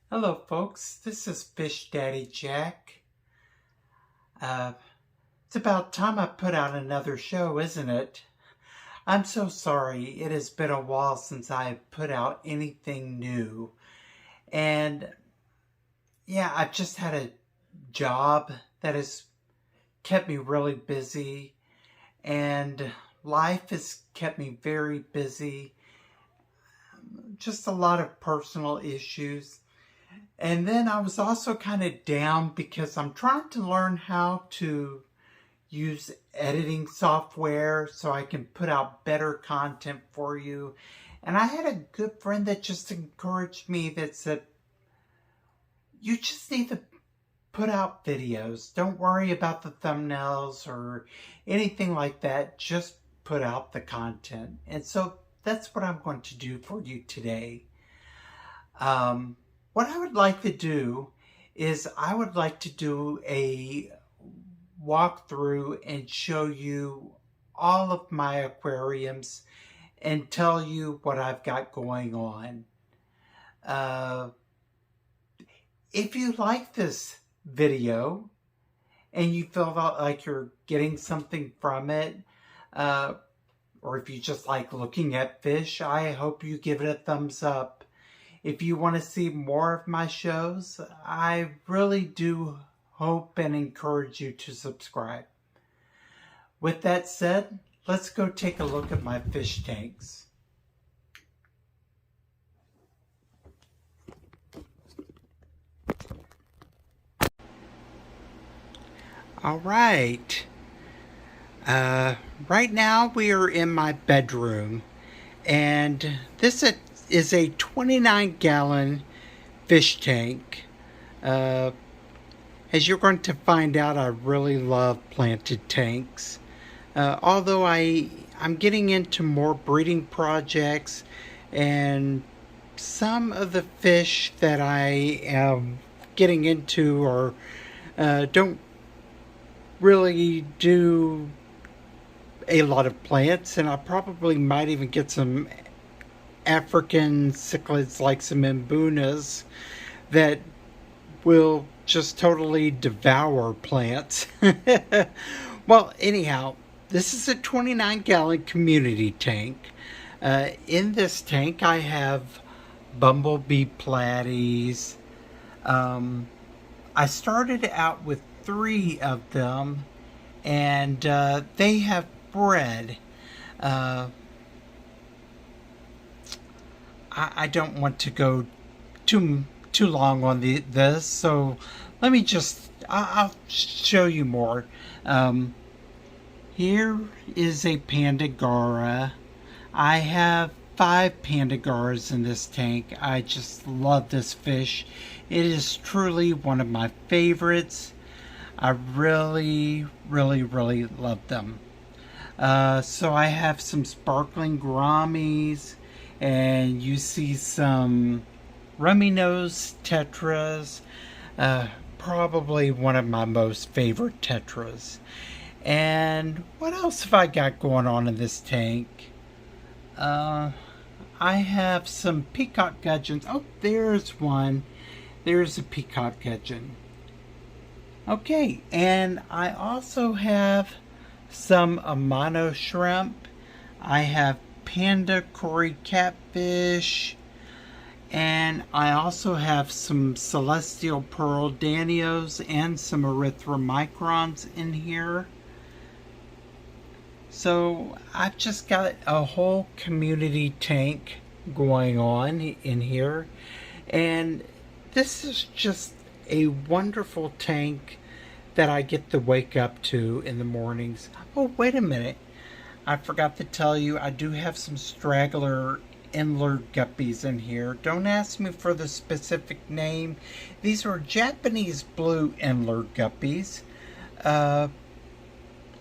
Hello folks, this is Fish Daddy Jack. It's about time I put out another show, isn't it? I'm so sorry, it has been a while since I put out anything new. And yeah, I've just had a job that has kept me really busy, and life has kept me very busy. Just a lot of personal issues. And then I was also kind of down because I'm trying to learn how to use editing software so I can put out better content for you. And I had a good friend that just encouraged me that said, you just need to put out videos. Don't worry about the thumbnails or anything like that. Just put out the content. And so that's what I'm going to do for you today. What I would like to do is I would like to do a walkthrough and show you all of my aquariums and tell you what I've got going on. If you like this video and you feel like you're getting something from it, or if you just like looking at fish, I hope you give it a thumbs up. If you want to see more of my shows, I really do hope and encourage you to subscribe. With that said, let's go take a look at my fish tanks. All right. Right now we are in my bedroom, and this is a 29-gallon fish tank. As you're going to find out, I really love planted tanks. Although I'm getting into more breeding projects, and some of the fish that I am getting into are don't really do a lot of plants, and I probably might even get some African cichlids like some mbunas that will just totally devour plants. Well, anyhow, this is a 29-gallon community tank. In this tank I have bumblebee platies. I started out with 3 of them, and they have bred. I don't want to go too long on this, so let me just, I'll show you more. Here is a Pandagara. I have 5 Pandagaras in this tank. I just love this fish. It is truly one of my favorites. I really, really, really love them. So I have some sparkling Grammies, and you see some rummy nose tetras, probably one of my most favorite tetras. And what else have I got going on in this tank? I have some peacock gudgeons. Oh, there's one. There's a peacock gudgeon. Okay, and I also have some Amano shrimp. I have panda cory catfish, and I also have some celestial pearl danios and some erythromicrons in here. So I've just got a whole community tank going on in here, and this is just a wonderful tank that I get to wake up to in the mornings. Oh, wait a minute. I forgot to tell you, I do have some straggler Endler Guppies in here. Don't ask me for the specific name. These are Japanese blue Endler Guppies.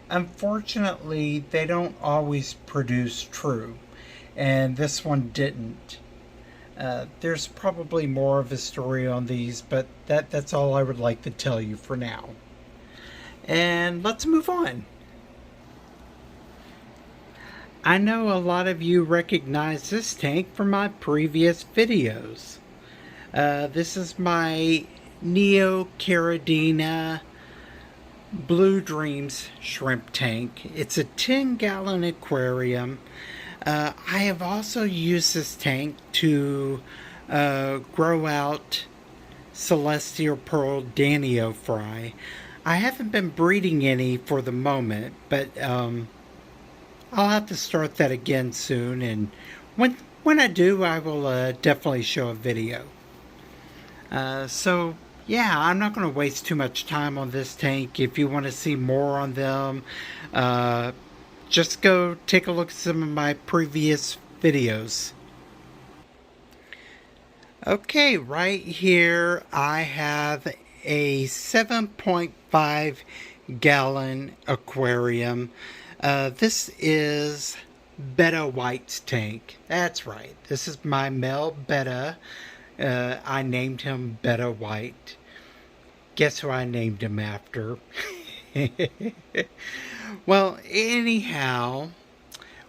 Unfortunately, they don't always produce true, and this one didn't. There's probably more of a story on these, but that's all I would like to tell you for now. And let's move on. I know a lot of you recognize this tank from my previous videos. This is my Neocaridina Blue Dreams shrimp tank. It's a 10-gallon aquarium. I have also used this tank to grow out Celestial Pearl Danio fry. I haven't been breeding any for the moment, but I'll have to start that again soon, and when I do, I will definitely show a video. So yeah, I'm not going to waste too much time on this tank. If you want to see more on them, just go take a look at some of my previous videos. Okay, right here I have a 7.5 gallon aquarium. This is Betta White's tank. That's right. This is my male Betta. I named him Betta White. Guess who I named him after? Well, anyhow,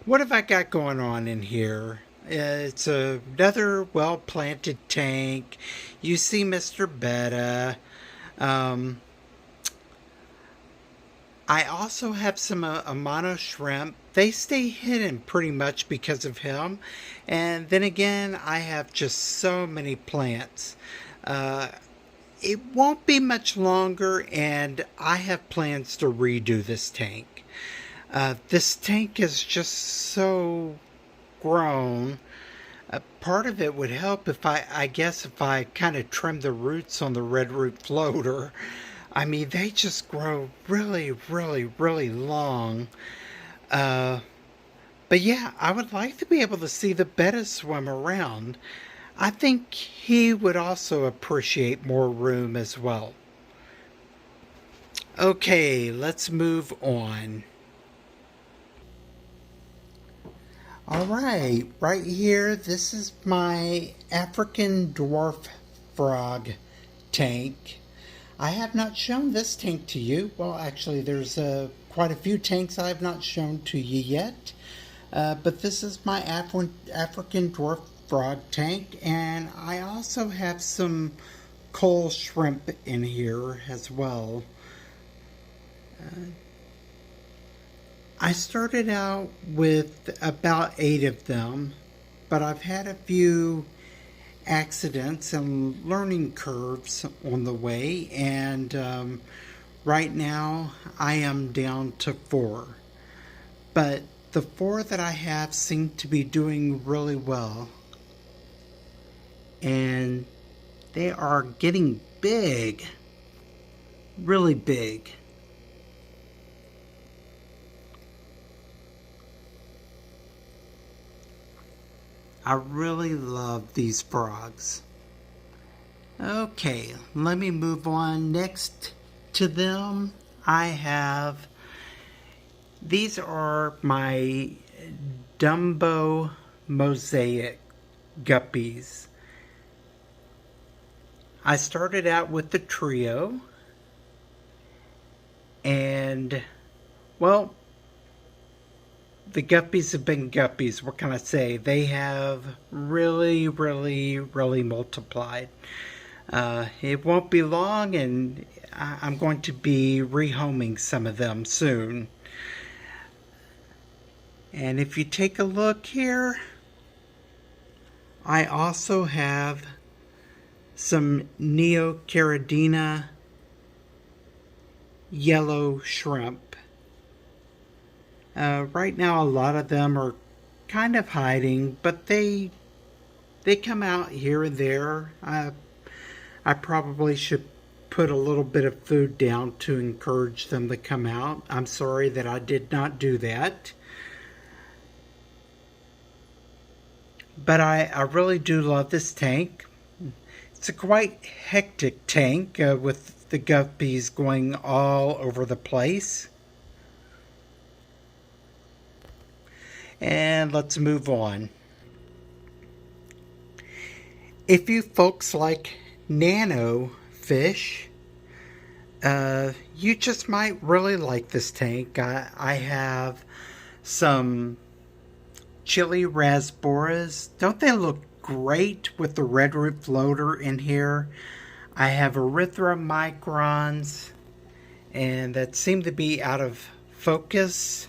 what have I got going on in here? It's another well-planted tank. You see Mr. Betta. I also have some Amano shrimp. They stay hidden pretty much because of him. And then again, I have just so many plants. It won't be much longer, and I have plans to redo this tank. This tank is just so grown. Part of it would help if I guess if I kind of trim the roots on the red root floater. I mean, they just grow really, really, really long. But yeah, I would like to be able to see the Betta swim around. I think he would also appreciate more room as well. Okay, let's move on. Alright, right here, this is my African dwarf frog tank. I have not shown this tank to you. Well, actually, there's quite a few tanks I have not shown to you yet. But this is my African dwarf frog tank, and I also have some coal shrimp in here as well. I started out with about 8 of them, but I've had a few accidents and learning curves on the way, and right now I am down to 4. But the 4 that I have seem to be doing really well, and they are getting big, really big. I really love these frogs. Okay, let me move on. Next to them, I have, these are my Dumbo Mosaic Guppies. I started out with the trio, and, well, the Guppies have been Guppies. What can I say? They have really, really, really multiplied. It won't be long, and I'm going to be rehoming some of them soon. And if you take a look here, I also have some Neocaridina yellow shrimp. Right now, a lot of them are kind of hiding, but they come out here and there. I probably should put a little bit of food down to encourage them to come out. I'm sorry that I did not do that. But I really do love this tank. It's a quite hectic tank with the guppies going all over the place. And let's move on. If you folks like Nanofish, you just might really like this tank. I have some chili raspberries. Don't they look great with the red root floater in here. I have erythromicrons, and that seem to be out of focus.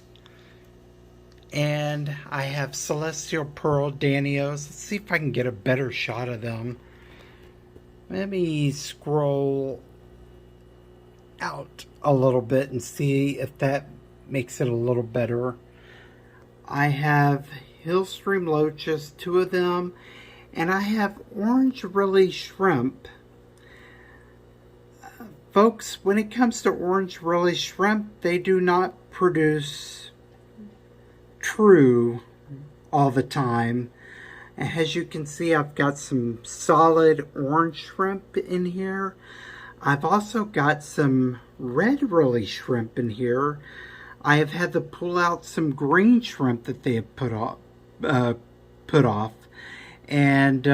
And I have celestial pearl danios. Let's see if I can get a better shot of them. Let me scroll out a little bit and see if that makes it a little better. I have Hillstream loaches, 2 of them, and I have orange Rilly shrimp. Folks, when it comes to orange Rilly shrimp, they do not produce true all the time. As you can see, I've got some solid orange shrimp in here. I've also got some red Rilly shrimp in here. I have had to pull out some green shrimp that they have put off, and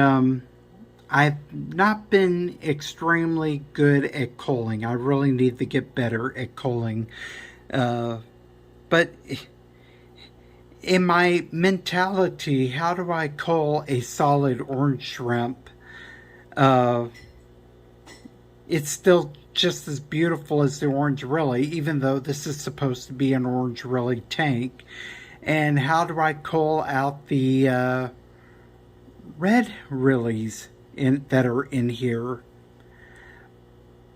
I've not been extremely good at culling. I really need to get better at culling, but in my mentality, how do I cull a solid orange shrimp? It's still just as beautiful as the orange Rilly, even though this is supposed to be an orange Rilly tank. And how do I cull out the red Rillies that are in here?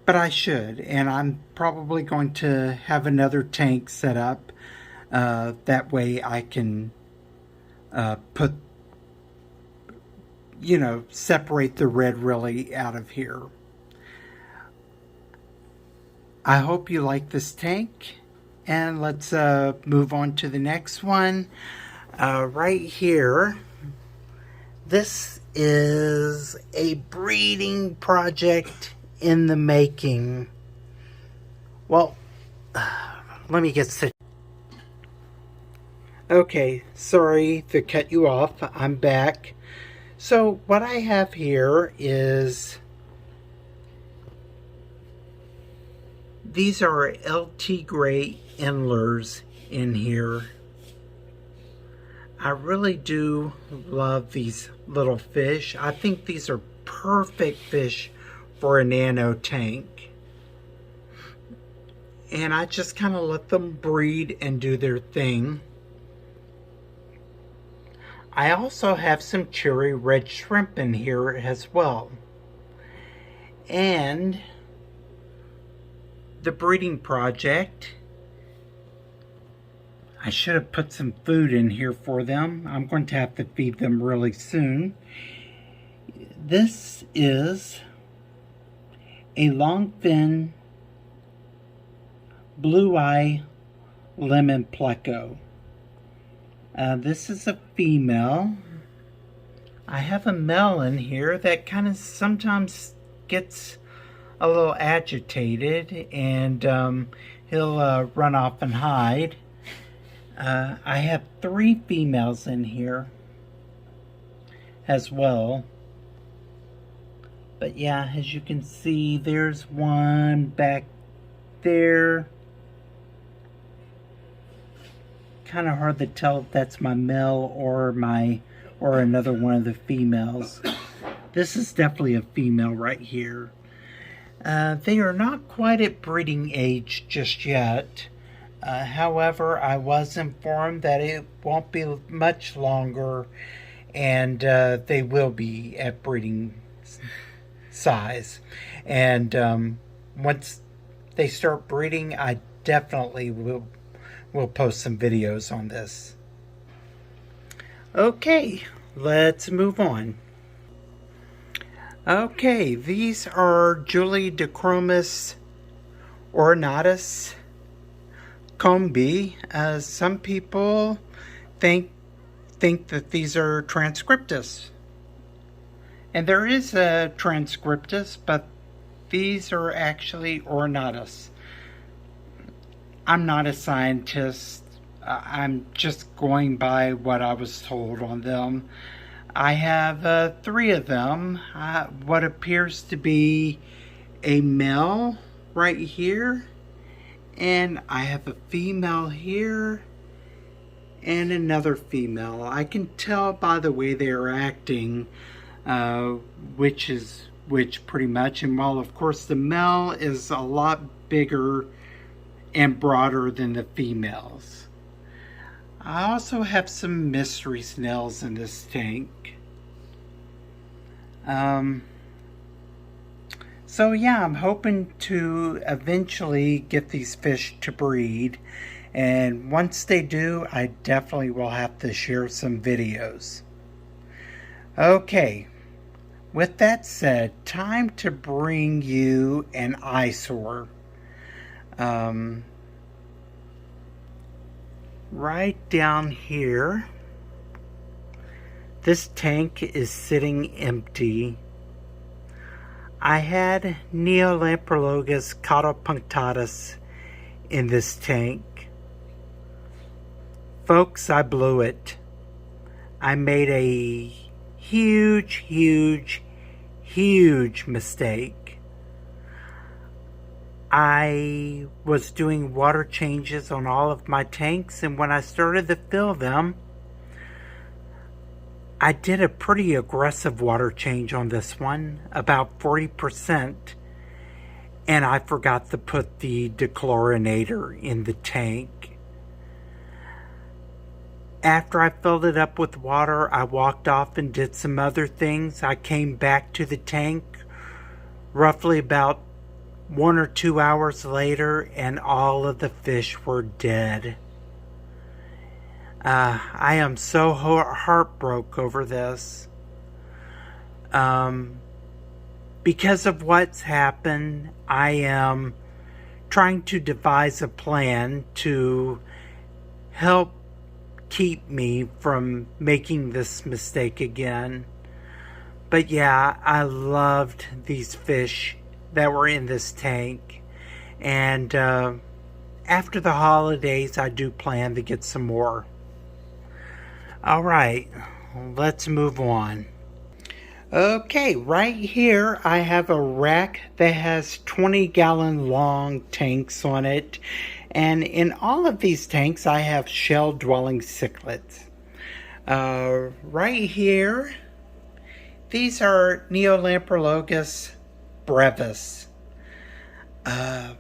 But I should, and I'm probably going to have another tank set up. That way I can separate the red Rilly out of here. I hope you like this tank, and let's move on to the next one. Right here, this is a breeding project in the making. Well, let me get situated. Okay, sorry to cut you off. I'm back. So what I have here is, these are LT Gray Endlers in here. I really do love these little fish. I think these are perfect fish for a nano tank. And I just kind of let them breed and do their thing. I also have some cherry red shrimp in here as well. And the breeding project, I should have put some food in here for them. I'm going to have to feed them really soon. This is a longfin blue eye lemon pleco. This is a female. I have a male in here that kind of sometimes gets a little agitated, and he'll run off and hide. I have 3 females in here as well. But yeah, as you can see, there's one back there. Kind of hard to tell if that's my male or another one of the females. This is definitely a female right here. They are not quite at breeding age just yet. However, I was informed that it won't be much longer, and they will be at breeding size. And once they start breeding, I definitely will post some videos on this. Okay, let's move on. Okay, these are Julidochromis ornatus combi. Some people think that these are transcriptus. And there is a transcriptus, but these are actually ornatus. I'm not a scientist. I'm just going by what I was told on them. I have 3 of them. What appears to be a male right here. And I have a female here. And another female. I can tell by the way they are acting uh, which pretty much, and while of course the male is a lot bigger and broader than the females. I also have some mystery snails in this tank. So yeah, I'm hoping to eventually get these fish to breed, and once they do, I definitely will have to share some videos. Okay, with that said, time to bring you an eyesore. Right down here, this tank is sitting empty. I had Neolamprologus caudopunctatus in this tank. Folks, I blew it. I made a huge mistake. I was doing water changes on all of my tanks, and when I started to fill them, I did a pretty aggressive water change on this one, about 40%, and I forgot to put the dechlorinator in the tank. After I filled it up with water, I walked off and did some other things. I came back to the tank roughly about 1 or 2 hours later, and all of the fish were dead. I am so heartbroken over this. Because of what's happened, I am trying to devise a plan to help keep me from making this mistake again. But yeah, I loved these fish that were in this tank, and after the holidays I do plan to get some more. Alright, let's move on. Okay, right here I have a rack that has 20-gallon long tanks on it, and in all of these tanks I have shell-dwelling cichlids. Right here, these are Neolamprologus brevis. I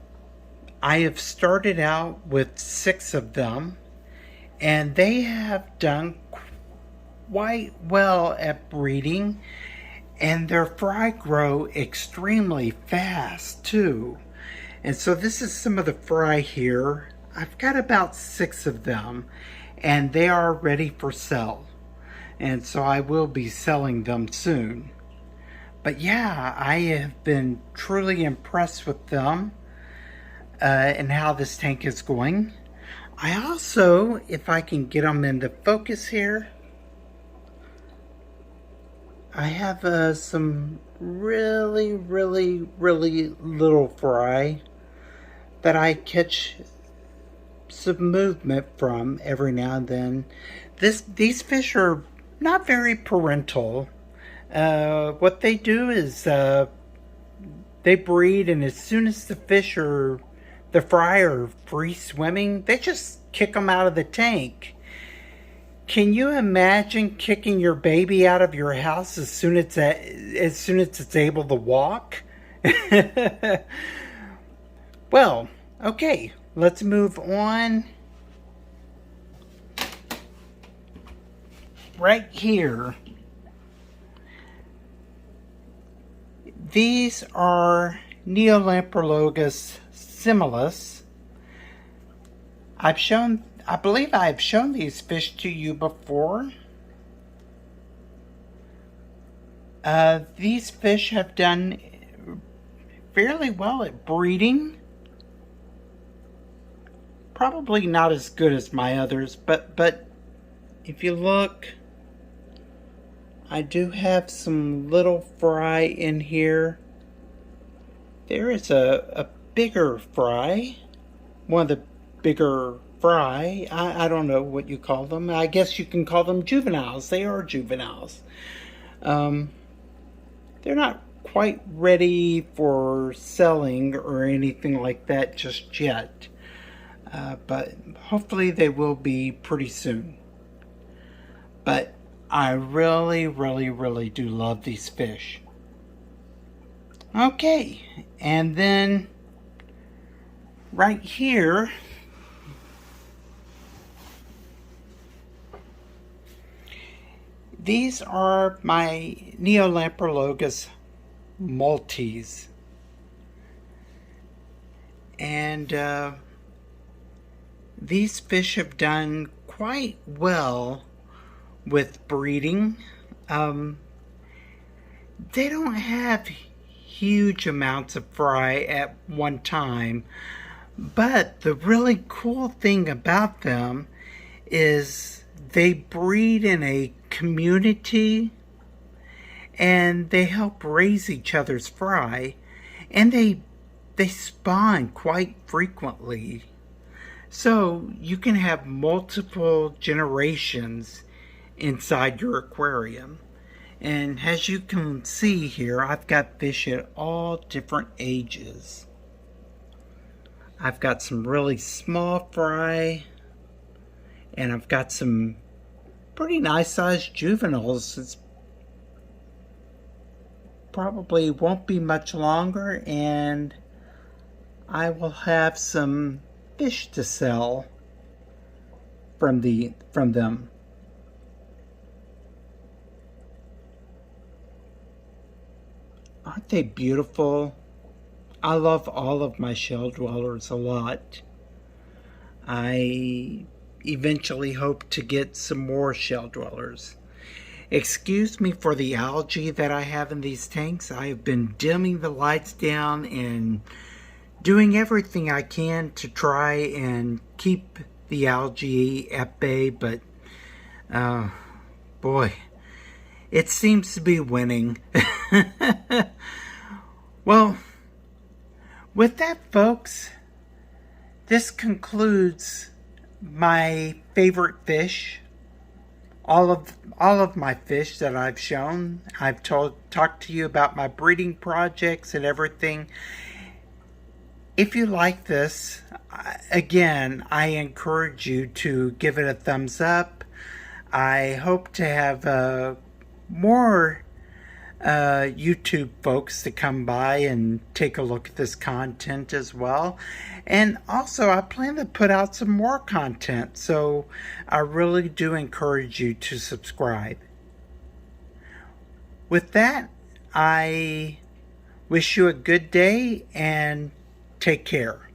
have started out with 6 of them, and they have done quite well at breeding, and their fry grow extremely fast too. And so this is some of the fry here. I've got about 6 of them, and they are ready for sale, and so I will be selling them soon. But yeah, I have been truly impressed with them and how this tank is going. I also, if I can get them into focus here, I have some really little fry that I catch some movement from every now and then. These fish are not very parental. What they do is they breed, and as soon as the fry are free swimming, they just kick them out of the tank. Can you imagine kicking your baby out of your house as soon as it's able to walk? Well, okay, let's move on. Right here, these are Neolamprologus similis. I believe I've shown these fish to you before. These fish have done fairly well at breeding. Probably not as good as my others, but if you look, I do have some little fry in here. There is a bigger fry, one of the bigger fry. I don't know what you call them. I guess you can call them juveniles. They are juveniles. They're not quite ready for selling or anything like that just yet. But hopefully they will be pretty soon. But I really, really, really do love these fish. Okay, and then right here, these are my Neolamprologus Maltese. And these fish have done quite well with breeding. They don't have huge amounts of fry at one time, but the really cool thing about them is they breed in a community and they help raise each other's fry, and they spawn quite frequently. So you can have multiple generations inside your aquarium. And as you can see here, I've got fish at all different ages. I've got some really small fry, and I've got some pretty nice sized juveniles. It's probably won't be much longer, and I will have some fish to sell from them. Aren't they beautiful? I love all of my shell dwellers a lot. I eventually hope to get some more shell dwellers. Excuse me for the algae that I have in these tanks. I have been dimming the lights down and doing everything I can to try and keep the algae at bay, but boy, it seems to be winning. Well, with that, folks, this concludes my favorite fish. All of my fish that I've shown. I've talked to you about my breeding projects and everything. If you like this, again, I encourage you to give it a thumbs up. I hope to have more YouTube folks to come by and take a look at this content as well. And also, I plan to put out some more content, so I really do encourage you to subscribe. With that, I wish you a good day and take care.